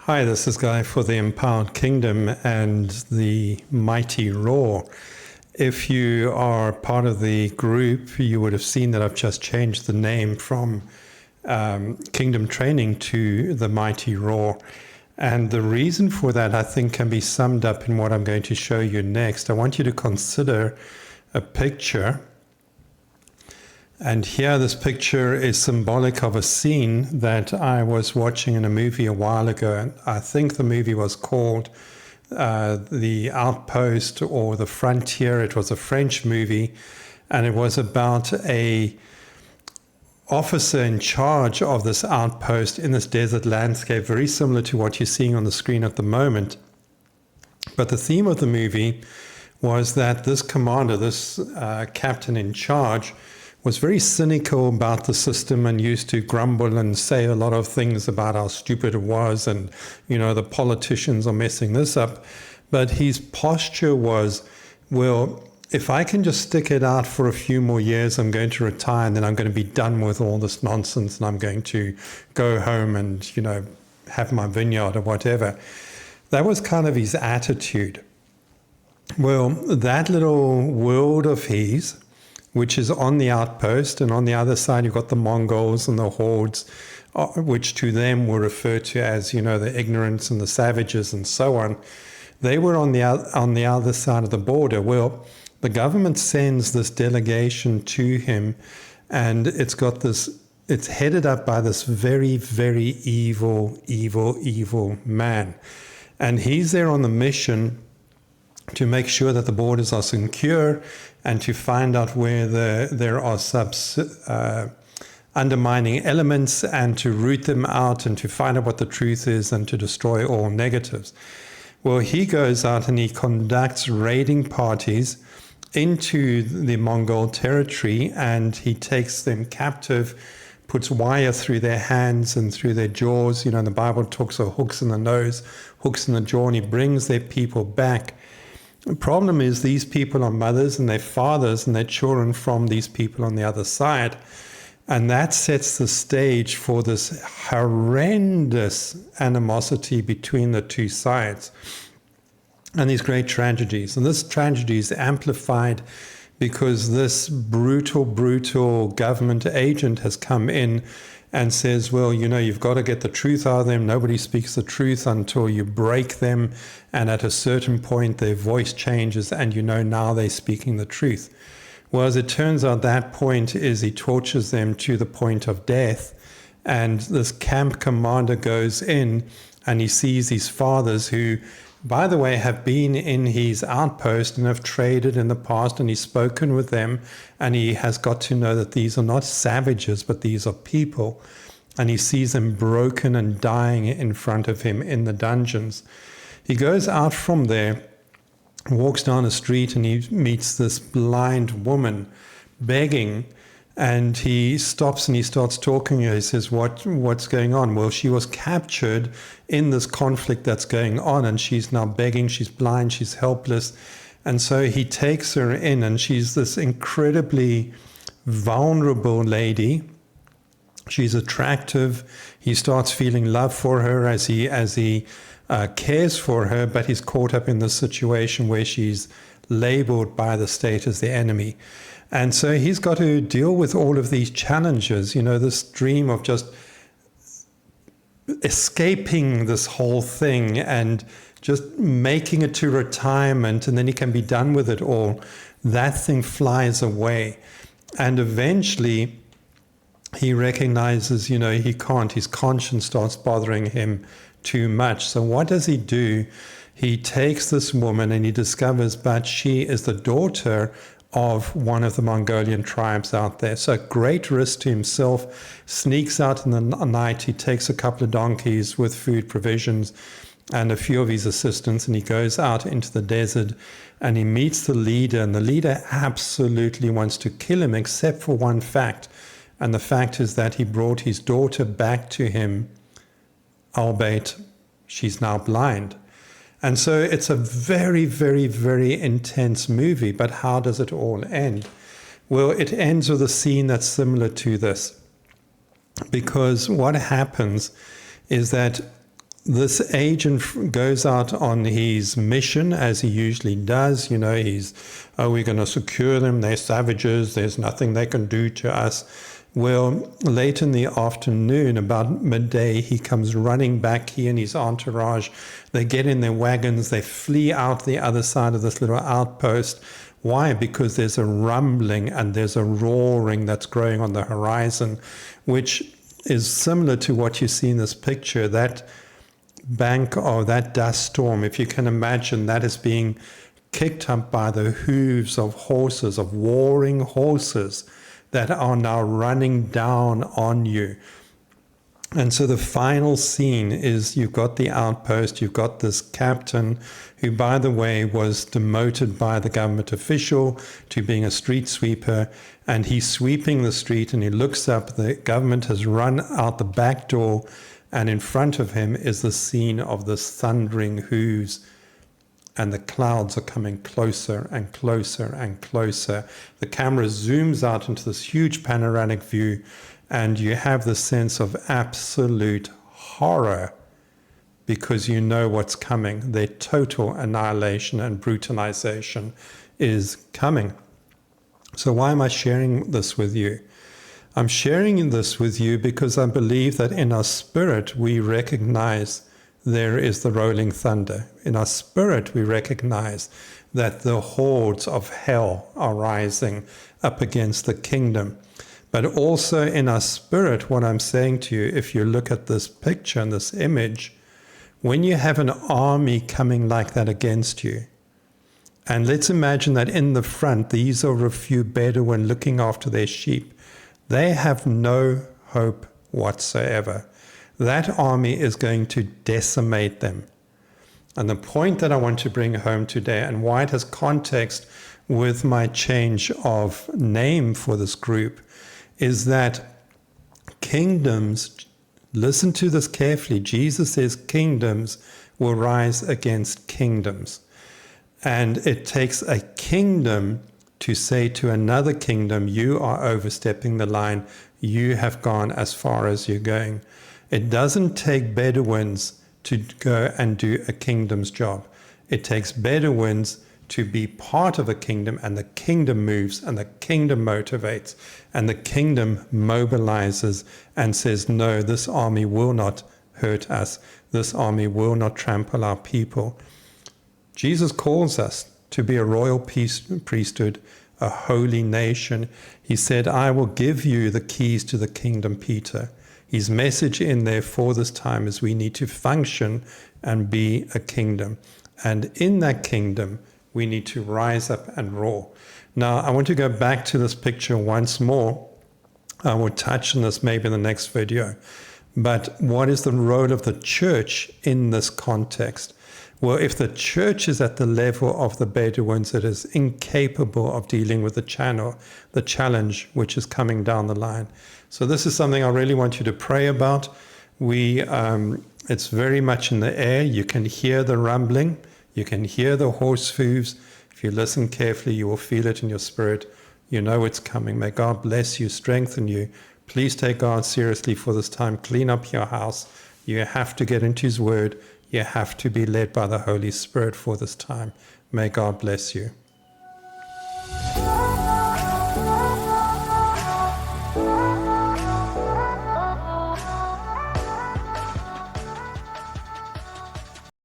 Hi, this is Guy for the Empowered Kingdom and the Mighty Roar. If you are part of the group, you would have seen that I've just changed the name from Kingdom Training to the Mighty Roar. And the reason for that, I think, can be summed up in what I'm going to show you next. I want you to consider a picture. And here, this picture is symbolic of a scene that I was watching in a movie a while ago. And I think the movie was called The Outpost or The Frontier. It was a French movie, and it was about a officer in charge of this outpost in this desert landscape, very similar to what you're seeing on the screen at the moment. But the theme of the movie was that this commander, this captain in charge, was very cynical about the system and used to grumble and say a lot of things about how stupid it was and, the politicians are messing this up. But his posture was, well, if I can just stick it out for a few more years, I'm going to retire and then I'm going to be done with all this nonsense and I'm going to go home and, have my vineyard or whatever. That was kind of his attitude. Well, that little world of his, which is on the outpost, and on the other side you've got the Mongols and the hordes, which to them were referred to as, the ignorance and the savages and so on. They were on the other side of the border. Well, the government sends this delegation to him, and it's headed up by this very, very evil man. And he's there on the mission to make sure that the borders are secure and to find out where there are undermining elements and to root them out and to find out what the truth is and to destroy all negatives. Well, he goes out and he conducts raiding parties into the Mongol territory, and he takes them captive, puts wire through their hands and through their jaws. The Bible talks of hooks in the nose, hooks in the jaw, and he brings their people back. The problem is these people are mothers and their fathers and their children from these people on the other side. And that sets the stage for this horrendous animosity between the two sides and these great tragedies. And this tragedy is amplified because this brutal government agent has come in and says, well, you've got to get the truth out of them. Nobody speaks the truth until you break them. And at a certain point, their voice changes and now they're speaking the truth. Well, as it turns out, that point is he tortures them to the point of death. And this camp commander goes in and he sees these fathers who, by the way, have been in his outpost and have traded in the past, and he's spoken with them, and he has got to know that these are not savages, but these are people. And he sees them broken and dying in front of him in the dungeons. He goes out from there, walks down a street, and he meets this blind woman begging. And he stops and he starts talking to her. He says, what's going on? Well, she was captured in this conflict that's going on, and she's now begging. She's blind. She's helpless. And so he takes her in, and she's this incredibly vulnerable lady. She's attractive. He starts feeling love for her as he cares for her, but he's caught up in this situation where she's labeled by the state as the enemy. And so he's got to deal with all of these challenges, this dream of just escaping this whole thing and just making it to retirement, and then he can be done with it all. That thing flies away. And eventually he recognizes, he can't. His conscience starts bothering him too much. So what does he do? He takes this woman and he discovers, but she is the daughter of one of the Mongolian tribes out there. So great risk to himself, sneaks out in the night. He takes a couple of donkeys with food provisions and a few of his assistants, and he goes out into the desert and he meets the leader, and the leader absolutely wants to kill him except for one fact. And the fact is that he brought his daughter back to him, albeit she's now blind. And so it's a very, very, very intense movie. But how does it all end? Well, it ends with a scene that's similar to this. Because what happens is that this agent goes out on his mission, as he usually does. We're going to secure them. They're savages. There's nothing they can do to us. Well, late in the afternoon, about midday, he comes running back, he and his entourage. They get in their wagons. They flee out the other side of this little outpost. Why? Because there's a rumbling and there's a roaring that's growing on the horizon, which is similar to what you see in this picture. That bank or that dust storm, if you can imagine, that is being kicked up by the hooves of horses, of warring horses that are now running down on you. And so the final scene is you've got the outpost, you've got this captain who, by the way, was demoted by the government official to being a street sweeper, and he's sweeping the street and he looks up, the government has run out the back door, and in front of him is the scene of this thundering hooves, and the clouds are coming closer and closer and closer. The camera zooms out into this huge panoramic view, and you have the sense of absolute horror because you know what's coming. Their total annihilation and brutalization is coming. So why am I sharing this with you? I'm sharing this with you because I believe that in our spirit we recognize there is the rolling thunder. In our spirit we recognize that the hordes of hell are rising up against the kingdom. But also in our spirit, what I'm saying to you, if you look at this picture and this image, when you have an army coming like that against you, and let's imagine that in the front, these are a few Bedouin looking after their sheep. They have no hope whatsoever. That army is going to decimate them. And the point that I want to bring home today, and why it has context with my change of name for this group, is that kingdoms, listen to this carefully, Jesus says kingdoms will rise against kingdoms. And it takes a kingdom to say to another kingdom, you are overstepping the line, you have gone as far as you're going. It doesn't take Bedouins to go and do a kingdom's job. It takes Bedouins to be part of a kingdom, and the kingdom moves, and the kingdom motivates, and the kingdom mobilizes and says, no, this army will not hurt us. This army will not trample our people. Jesus calls us to be a royal priesthood, a holy nation. He said, I will give you the keys to the kingdom, Peter. His message in there for this time is we need to function and be a kingdom. And in that kingdom, we need to rise up and roar. Now, I want to go back to this picture once more. I will touch on this maybe in the next video. But what is the role of the church in this context? Well, if the church is at the level of the Bedouins, it is incapable of dealing with the challenge which is coming down the line. So this is something I really want you to pray about. It's very much in the air. You can hear the rumbling. You can hear the horse hooves. If you listen carefully, you will feel it in your spirit. You know it's coming. May God bless you, strengthen you. Please take God seriously for this time. Clean up your house. You have to get into His Word. You have to be led by the Holy Spirit for this time. May God bless you.